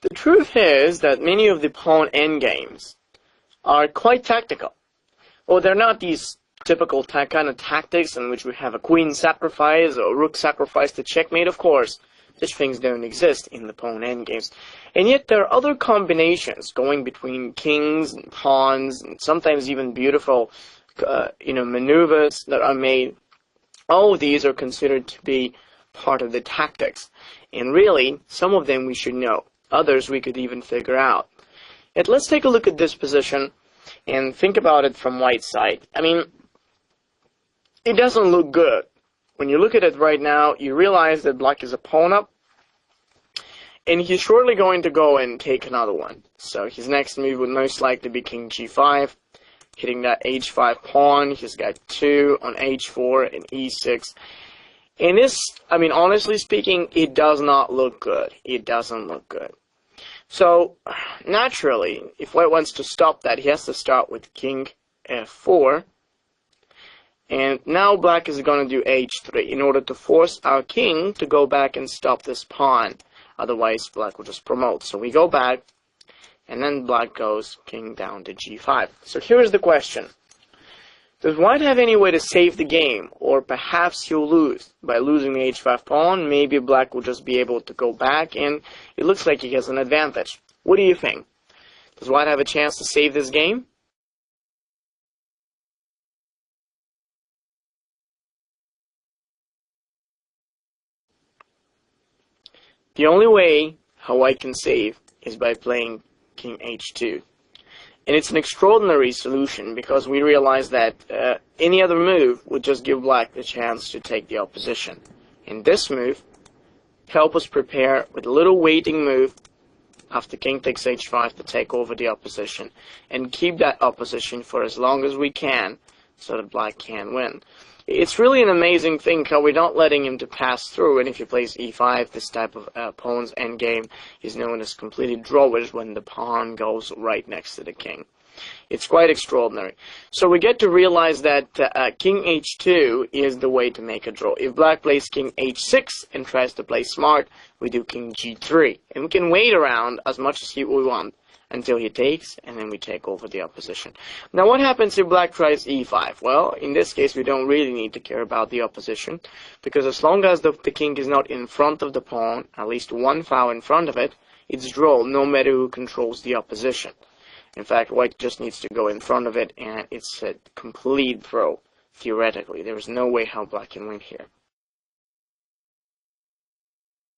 The truth is that many of the pawn endgames are quite tactical. Well, they're not these typical kind of tactics in which we have a queen sacrifice or rook sacrifice to checkmate. Of course, such things don't exist in the pawn endgames. And yet there are other combinations going between kings and pawns, and sometimes even beautiful maneuvers that are made. All of these are considered to be part of the tactics. And really, some of them we should know. Others we could even figure out. Yet let's take a look at this position and think about it from white's side. I mean, it doesn't look good. When you look at it right now, you realize that black is a pawn up, and he's shortly going to go and take another one. So his next move would most likely be king g5, hitting that h5 pawn. He's got 2 on h4 and e6. And this, I mean, honestly speaking, it does not look good. It doesn't look good. So, naturally, if white wants to stop that, he has to start with king f4. And now black is going to do h3 in order to force our king to go back and stop this pawn. Otherwise, black will just promote. So we go back, and then black goes king down to g5. So here's the question. Does white have any way to save the game? Or perhaps he'll lose. By losing the h5 pawn, maybe black will just be able to go back, and it looks like he has an advantage. What do you think? Does white have a chance to save this game? The only way how white can save is by playing king h2. And it's an extraordinary solution because we realize that any other move would just give black the chance to take the opposition. And this move help us prepare with a little waiting move after king takes h5 to take over the opposition and keep that opposition for as long as we can so that black can win. It's really an amazing thing how we're not letting him to pass through, and if he plays e5, this type of pawn's endgame is known as completed drawers when the pawn goes right next to the king. It's quite extraordinary. So we get to realize that king h2 is the way to make a draw. If black plays king h6 and tries to play smart, we do king g3. And we can wait around as much as we want until he takes, and then we take over the opposition. Now what happens if black tries e5? Well, in this case we don't really need to care about the opposition, because as long as the king is not in front of the pawn, at least one file in front of it, it's draw no matter who controls the opposition. In fact, white just needs to go in front of it, and it's a complete throw, theoretically. There is no way how black can win here.